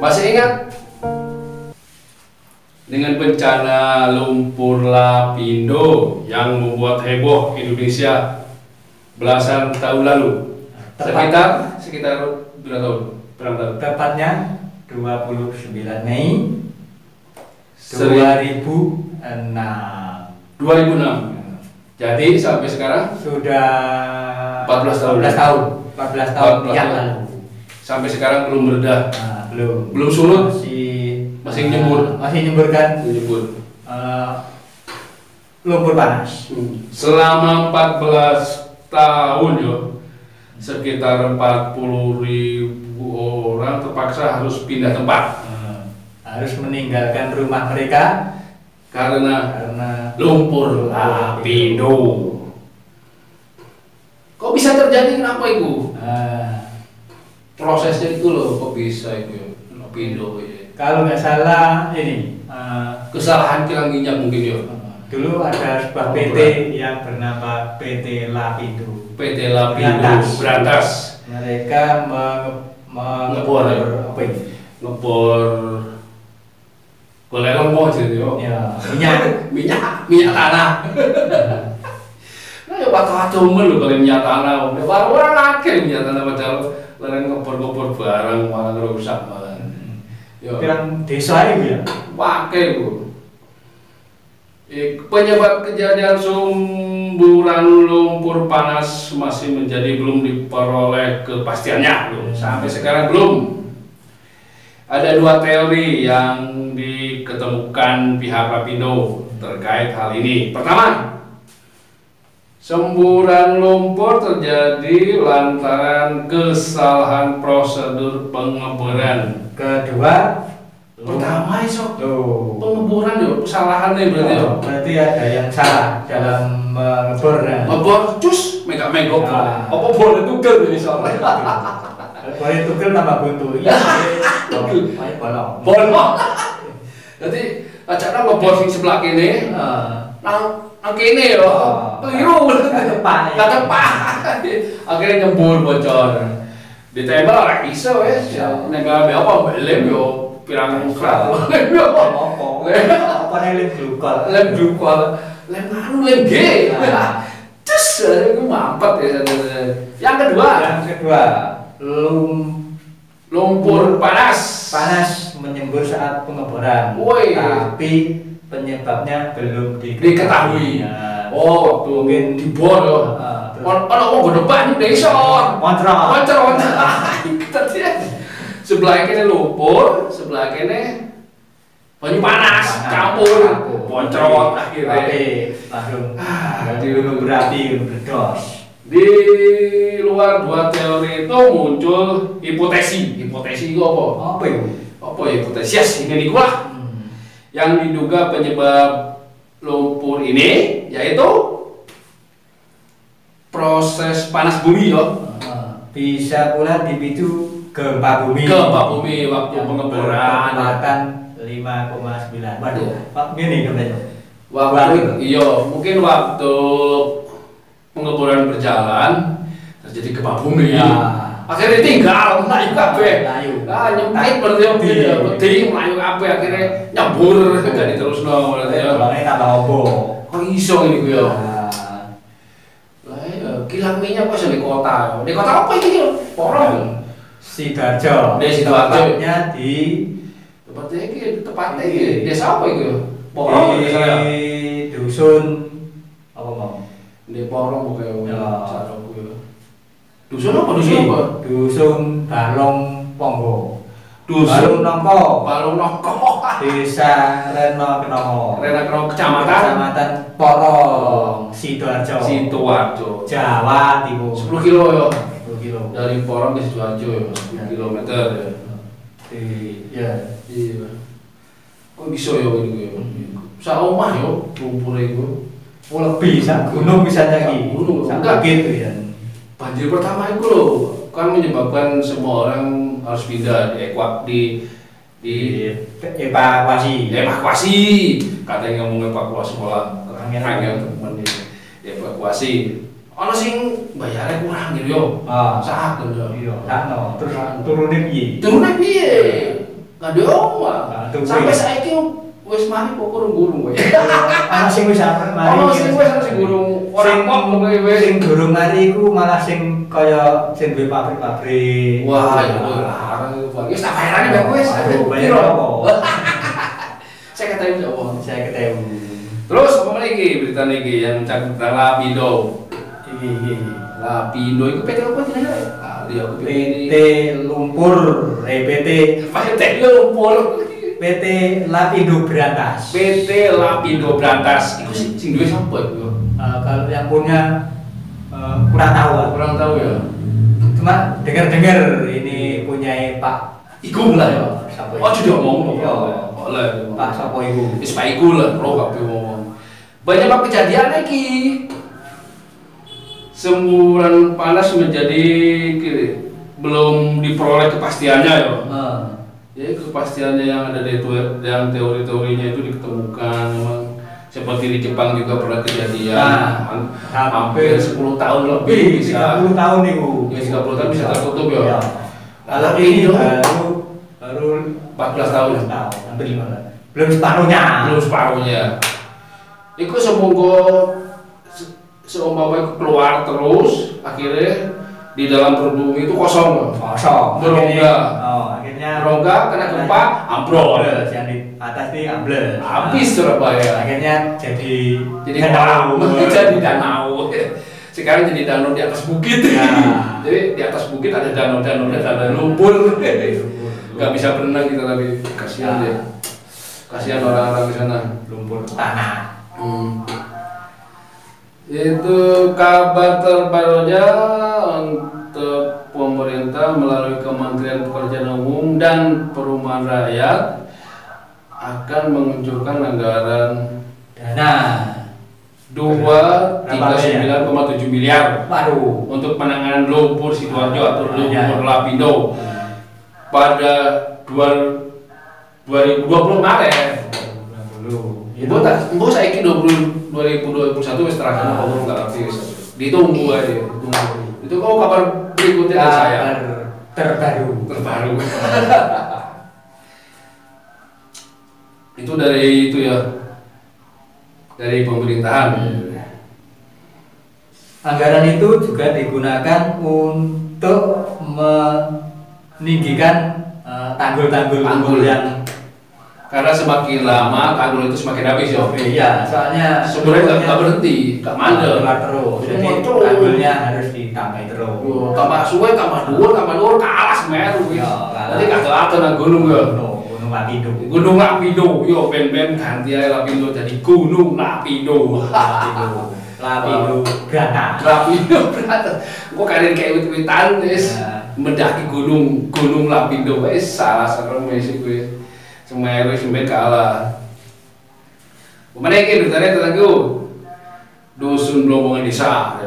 Masih ingat dengan bencana lumpur lapindo yang membuat heboh Indonesia belasan tahun lalu? Sekitar berapa tahun? Tepatnya 29 Mei 2006. Jadi sampai sekarang sudah 14 tahun. 14 tahun yang lalu. Sampai sekarang belum mereda. Belum surut. Masih nyembur. Masih nyemburkan. Lumpur panas. Selama 14 tahun yo, sekitar 40.000 orang terpaksa harus pindah tempat. Harus meninggalkan rumah mereka karena lumpur lapindo. Kok bisa terjadi, kenapa itu? Prosesnya itu loh, kok bisa itu ya, lapindo ya. Kalau nggak salah ini kesalahan kilang minyak mungkin ya. Dulu ada sebuah PT yang bernama PT Lapindo. PT Lapindo Berantas. Mereka ngebor apa ini? Ngebor boleh lomo jadi yo. Ya, minyak tanah. Nah, ya batu-batu melu kalau minyak tanah. Orang akeh minyak tanah padahal leren ngebor barang malah rusak malah. Yo. Pirang desa itu ya. Pakai Bu. Penyebab kejadian sumburan lumpur panas masih belum diperoleh kepastiannya loh. Sampai sekarang belum. Ada dua teori yang diketemukan pihak Lapindo terkait hal ini. Pertama, semburan lumpur terjadi lantaran kesalahan prosedur pengeboran. Kedua, pertama iso pengeboran yo kesalahan nih berarti yo. Berarti ada yang salah dalam mengebor. Ngebor cus megak-megok. Apa boleh tugel iso. Boleh tugel tambah buntu. Iya. Bolong. Jadi acara ngebor sing sebelah kene. Nang kene yo. Keliru. Ketepak. Akhirnya nyembur bocor. Ditembak ora iso wis. Nek gawe apa lem yo pirang krat. Apa lem glukol? Lem G. Cus, itu mampet ya. Yang kedua, lumpur panas menyembur saat pengeboran. Tapi penyebabnya belum diketahui. Oh, waktu mungkin dibor yo. Ono wong godepan desa. Moncrot. Sebelah kene lumpur, sebelah kene banyu panas, campur, moncrot akhirnya. Langsung jadi gunung berapi, gunung meledos. Di luar dua teori itu muncul hipotesi. Hipotesi itu apa? Apa hipotesis? Ini gua. Yang diduga penyebab lumpur ini yaitu proses panas bumi yo. Bisa pula dipicu gempa bumi waktu pengeboran. Kecepatan 5,9. Waduh, gini katanya. Mungkin waktu pengeboran berjalan terjadi gempa bumi. Akhirnya tinggal melayu kabeh. Nyempit berarti wedi melayu kabeh akhirnya nyembur jadi terusno berarti ya. Balane tambah opo? Kok iso ini ku ya? Kilang minyak kok di kota. Di kota apa ini? Porong. Sidoarjo. Tepatnya di tepatnya iki desa apa iki? Porong desa ya. Dusun apa mau? Di Porong bukan cara gue. Dusun Dusun Balong Ponggo. Balong Nongko. Desa Rena Kenomo. Kecamatan Porong, Sidoarjo. Jawa Timur. 10 kilo ya. 10 kilo. Dari Porong ke Sidoarjo ya, 10 kilometer ya. Iya. Kok bisa ya ini gue? Sak omah yo lumpur iku. Lebih sak gunung bisa lagi. Enggak gitu ya. Banjir pertama itu loh kan menyebabkan semua orang harus pindah evakuasi. Katanya ngomong evakuasi malah angin temen evakuasi. Ono sing bayarnya kurang gitu yo. Sak yo. Sakno terus turune piye? Nggak ada omah. Sampai saiki wis mari kok gurung-gurung kowe. Ana sing wis mari. Ono sing wis ana sing gurung ora kok kowe sing gurung mari iku malah sing kaya sing duwe pabrik-pabrik. Wah, larang itu. Wis tak bayarane mbak wis. Bayar apa? Saya ketemu apa? Saya ketemu. Terus apa lagi berita niki yang tentang Lapindo? Iki. Lapindo itu PT apa tidak? PT Lumpur, PT Lumpur. PT Lapindo Brantas. PT Lapindo Brantas. Itu sing duwe sapa itu? Kalau yang punya kurang tahu. Kurang tahu ya. Cuma dengar-dengar ini punya Pak Iku lah ya. Siapa? Oh sudah ngomong. Iya. Oleh Pak Sopo Iku. Wis Pak Iku lah, roh kabeh ngomong. Banyak pak kejadian lagi. Semburan panas menjadi belum diperoleh kepastiannya ya. Ya kepastiannya yang ada di yang teori-teorinya itu diketemukan memang seperti di Jepang juga pernah kejadian hampir 10 tahun lebih bisa 30 tahun itu. Ya 30 tahun bisa tertutup ya. Kalau ini baru 14 tahun. Hampir 15. Belum separuhnya. Iku semoga seumpama itu keluar terus akhirnya di dalam perut bumi itu kosong berongga kena gempa ambrol yang di atas ini ambles habis Surabaya akhirnya jadi danau sekarang jadi danau di atas bukit ya. Jadi di atas bukit ada danau ada lumpur nggak bisa berenang kita tapi kasihan deh kasihan orang-orang di sana lumpur tanah. Itu kabar terbarunya untuk pemerintah melalui Kementerian Pekerjaan Umum dan Perumahan Rakyat akan menguncurkan anggaran dana 239,7 miliar untuk penanganan lumpur Sidoarjo atau lumpur Lapindo pada 2020 kemarin. Ibu saiki 2021 wis terakhir ngomong enggak ngerti wis. Ditunggu aja, ditunggu. Itu kok kabar berikutnya dari saya. Terbaru. Itu dari itu ya. Dari pemerintahan. Anggaran itu juga digunakan untuk meninggikan tanggul-tanggul yang karena semakin lama tanggul itu semakin habis ya. Iya, soalnya sebenarnya nggak berhenti, nggak mandek. Terus, jadi tanggulnya harus ditambahi terus. Tambah suwe, tambah dhuwur, kalah Semeru. Nanti kagak nang gunung ya. Gunung Lapindo. Gunung Lapindo, yo ben-ben ganti ae Lapindo jadi Gunung Lapindo. Lapindo Brantas. Kok kalian kayak wit-witan wis mendaki gunung Lapindo wis salah serem wis kuwi. Semeru sampai kalah. Kemana ini beritanya tentang itu? Dusun Blomongan Desa.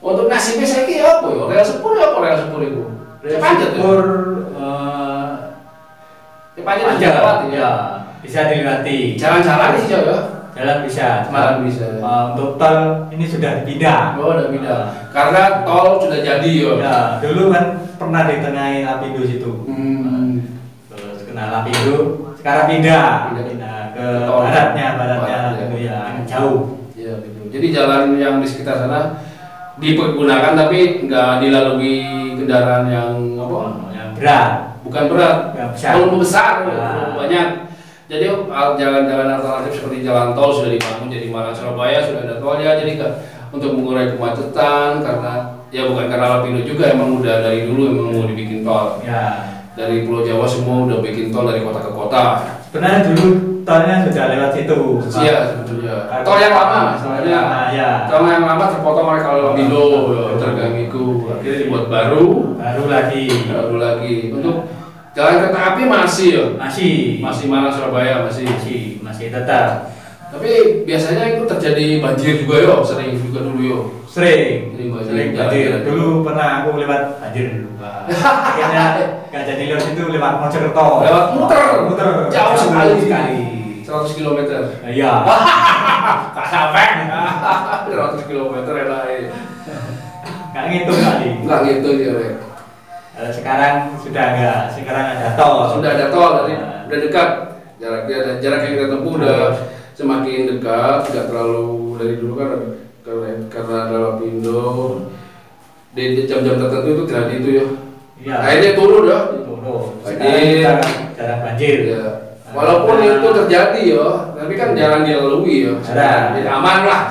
Untuk nasibnya saya kira apa ya? Rel sepur itu? Panjat ya? Panjat ya. Bisa dilewati. Jalan-jalan sih ya? Jalan bisa, jalan bisa. Untuk tol ini sudah pindah. Oh, udah pindah. Karena tol sudah jadi ya. Ya, dulu kan pernah ditengahi Lapindo situ. Terus kena Lapindo, sekarang pindah ke baratnya Lapindo ya, jauh. Iya, gitu. Jadi jalan yang di sekitar sana dipergunakan tapi nggak dilalui kendaraan yang apa? Yang berat. Bukan berat. Belum besar, banyak. Jadi jalan-jalan alternatif seperti jalan tol sudah dibangun, jadi Malang Surabaya sudah ada tolnya, jadi untuk mengurai kemacetan karena ya bukan karena Lapindo juga emang udah dari dulu emang mau dibikin tol. Ya. Dari Pulau Jawa semua udah bikin tol dari kota ke kota. Sebenarnya dulu tolnya sudah lewat situ. Iya sebetulnya. Tol yang lama, soalnya tol yang lama terpotong oleh kalau Lapindo terganggu. Akhirnya dibuat baru lagi. Untuk jalan kereta api masih ya? Masih Malang Surabaya masih tetap. Tapi biasanya itu terjadi banjir juga yo, sering juga dulu yo. Sering banjir. Dulu pernah aku lewat banjir dulu. Akhirnya nggak jadi lewat itu lewat Mojokerto. Lewat muter. Jauh sekali. 100 km. Iya. Tak sampai. 100 km enak. Nggak ngitung kali. Nggak ngitung ya. Sekarang sudah enggak, sekarang ada tol. Sudah ada tol, udah dekat. Jarak yang kita tempuh udah semakin dekat, tidak terlalu dari dulu kan karena ada Lapindo di jam-jam tertentu itu tidak itu ya. Iya. Akhirnya turun ya. Sekarang jarang banjir. Ya. Walaupun itu terjadi ya, tapi kan jarang dilalui ya. Jadi aman lah.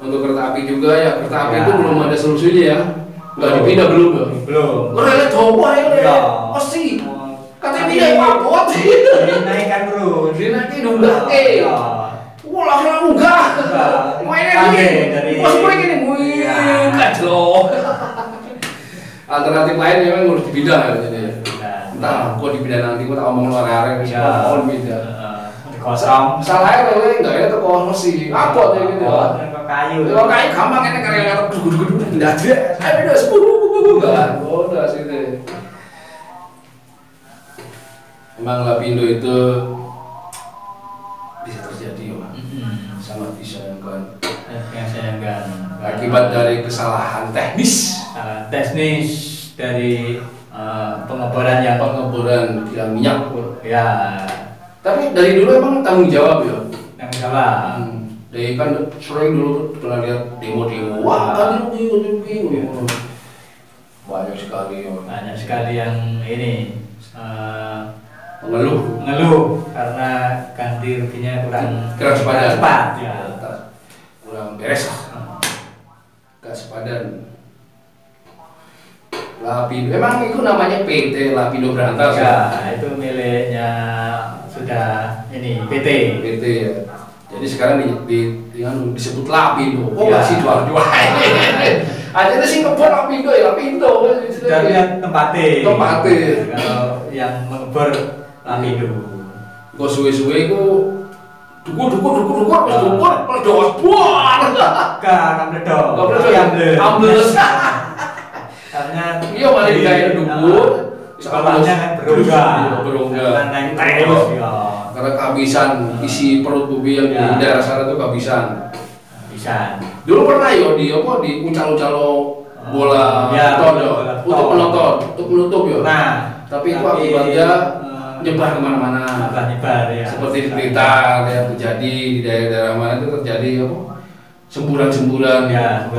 Untuk kereta api juga ya, kereta api itu belum ada solusinya ya. Nggak dipindah belum ya? Belum. Karena coba ya, pasti. Katanya pindah papot. Dinaikkan terus. Dinaikin nunggah Wah enggak. Mainnya gini. Pas mulai gini, wih, kacau. Alternatif lain memang harus dipindah ya. Entah, kok dipindah nanti, kok tak ngomong luar-luar mohon pindah. Kosong. Salahnya lele enggak ya toko sih. Apa ya gitu. Kayu. Kalau kayu gampang ini karena gedung-gedung pindah aja. Saya pindah 10 kan. Udah sih deh. Emang Lapindo itu bisa terjadi ya, sangat disayangkan. Akibat dari kesalahan teknis. Dari pengeboran kilang minyak. Ya. Tapi dari dulu emang tanggung jawab ya. Tanggung jawab. Dari kan sering dulu pernah lihat demo-demo. Wah, ganti. Banyak sekali yang ini. Mengeluh karena ganti ruginya kurang cepat ya. Kurang beres lah. Gak sepadan. Lapindo, emang itu namanya PT Lapindo Brantas ya? Itu miliknya sudah ini PT ya. Jadi sekarang disebut Lapindo. Oh masih jual-jual. Aja sih ngebor Lapindo ya Lapindo. Sudah lihat tempatnya. Kalau yang mengebor Lapindo. Kok suwe-suwe ku dukur meledos buar. Kan meledos. Ambles. Karena iya malah digaya dukur. Sekolahnya kan berongga. Karena kehabisan isi perut bubi yang di daerah sana itu kehabisan. Dulu pernah ya di uncalo bola untuk menutup ya. Nah, tapi itu akibatnya nyebar kemana-mana. Ya. Seperti di Blitar yang terjadi di daerah-daerah mana itu terjadi semburan-semburan. Ya,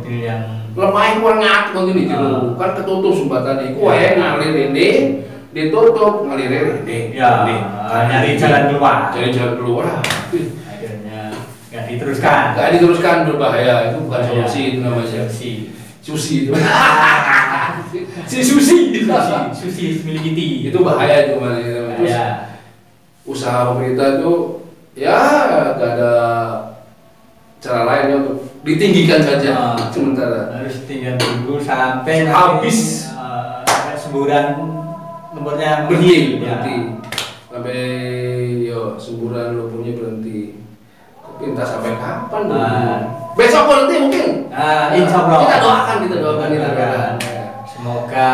yang lemah kurang ngat begini gitu. Kan ketutup sumbatan iku wae ngalir ini ditutup ngalir ini. Ya, nyari jalan keluar. Akhirnya nggak diteruskan. Berbahaya, itu bukan solusi, itu namanya susi itu. Susi milik itu bahaya itu mana. Terus usaha pemerintah itu ya gak ada cara lainnya untuk ditinggikan saja sementara. Harus tinggal dulu sampai habis semburan nomornya berhenti. Sampai semburan lumpurnya berhenti. Tapi entah sampai kapan. Besok berhenti mungkin. Insya Allah. Kita doakan. Semoga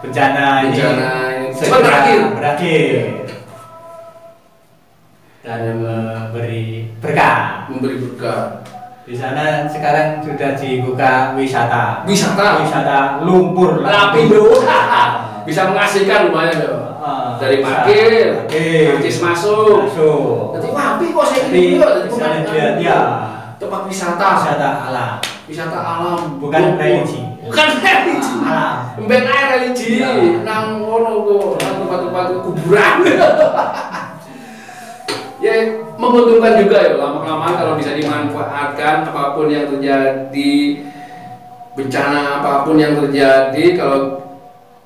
bencana ini cepat berakhir dan memberi berkah. Di sana sekarang sudah dibuka wisata lumpur Lapindo. Bisa mengasihkan lumayan ya. Dari parkir, karcis masuk. Jadi wapi kok saya ini ya. Tempat wisata alam. Bukan religi. Alam. Mbek air religi. Nang ngono kok, tempat-tempat kuburan. Ya menguntungkan juga ya lama-lama kalau bisa dimanfaatkan apapun yang terjadi, bencana apapun yang terjadi,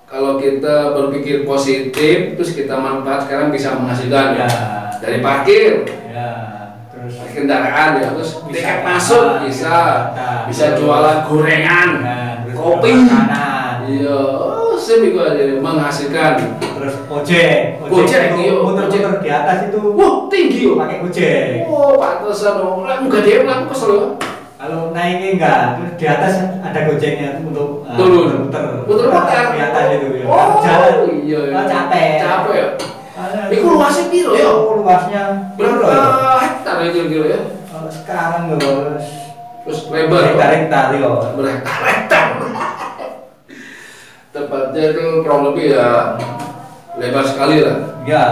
kalau kita berpikir positif terus kita manfaat sekarang bisa menghasilkan dari parkir terus kendaraan terus tiket masuk bisa jualan gorengan, kopi, iya sip itu aja menghasilkan. Terus ojek muter di atas itu tinggi pakai ojek. Pantesan dong, enggak dia aku kesel. Kalau naiknya enggak, terus di atas ada gojeknya untuk turun muter di atas itu ya. Jalan iya capek ya. Itu luasnya piro ya? Luasnya berapa hektar ya kira-kira ya? Kalau sekarang loh terus lebar. Hektar-hektar yo. Berhektar-hektar. Tempatnya itu kurang lebih ya lebar sekali lah. Ya.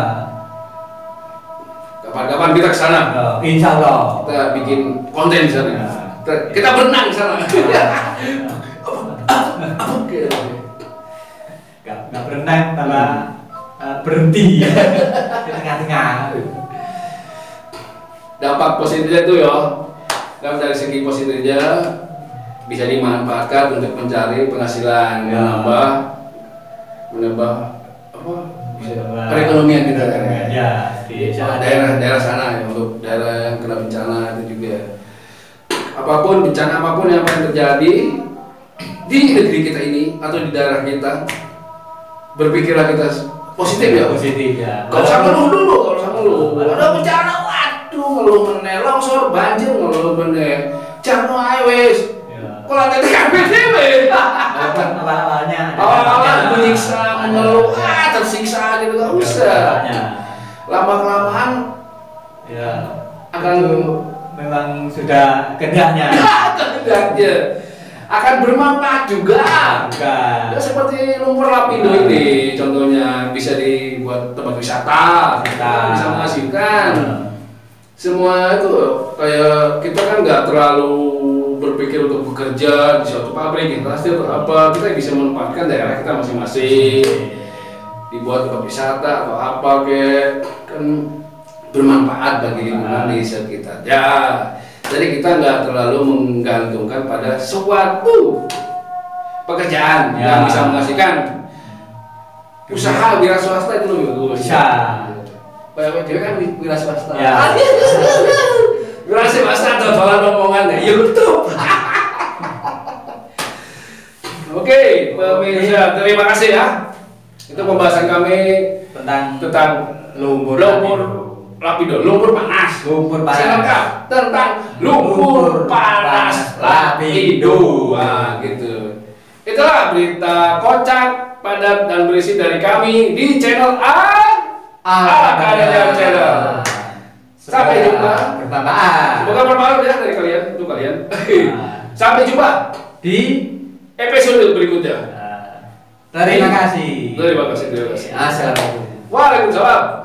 Kapan-kapan kita ke sana. Insya Allah. Kita bikin konten di sana. Kita berenang di sana. Oke. Nggak berenang karena berhenti di tengah-tengah. Dampak positifnya itu ya, dan dari segi positifnya bisa dimanfaatkan untuk mencari penghasilan, menambah apa? Perekonomian di daerah. Ya, di daerah sana ya, untuk daerah yang kena bencana itu juga. Apapun bencana apapun yang akan terjadi di negeri kita ini atau di daerah kita, berpikirlah kita positif ya. Positif ya. Kalau usah ngeluh dulu, kalau usah ngeluh. Ada bencana, waduh ngeluh meneh, longsor, banjir ngeluh meneh. Jangan ae wis. Kalau ada TKP awal-awalnya menyiksa, mengeluh, tersiksa gitu, nggak usah. Lama-kelamaan ya akan memang sudah kehendaknya. Akan bermanfaat juga. Ya, seperti lumpur lapindo ini contohnya bisa dibuat tempat wisata, bisa menghasilkan. Semua itu kayak kita kan nggak terlalu berpikir untuk bekerja di suatu pabrik, industri atau apa, kita bisa memanfaatkan daerah kita masing-masing, dibuat tempat wisata atau apa kan bermanfaat bagi lingkungan di sekitar. Ya, jadi kita nggak terlalu menggantungkan pada suatu pekerjaan yang bisa menghasilkan. Usaha wira swasta itu lebih bagus. Kayak dia kan wira swasta. Ya. Wira swasta atau jualan omongan ya YouTube. Oke, pemirsa, terima kasih ya. Itu pembahasan kami tentang lumpur lapindo, lumpur panas. Lengkap tentang lumpur panas lapindo. Nah, gitu. Itulah berita kocak, padat dan berisi dari kami di channel Akademia Channel. Sampai jumpa. Bermanfaat. Semoga bermanfaat ya dari kalian, untuk kalian. Sampai jumpa di episode berikutnya. Terima kasih. Terima kasih. Assalamualaikum. Waalaikumsalam.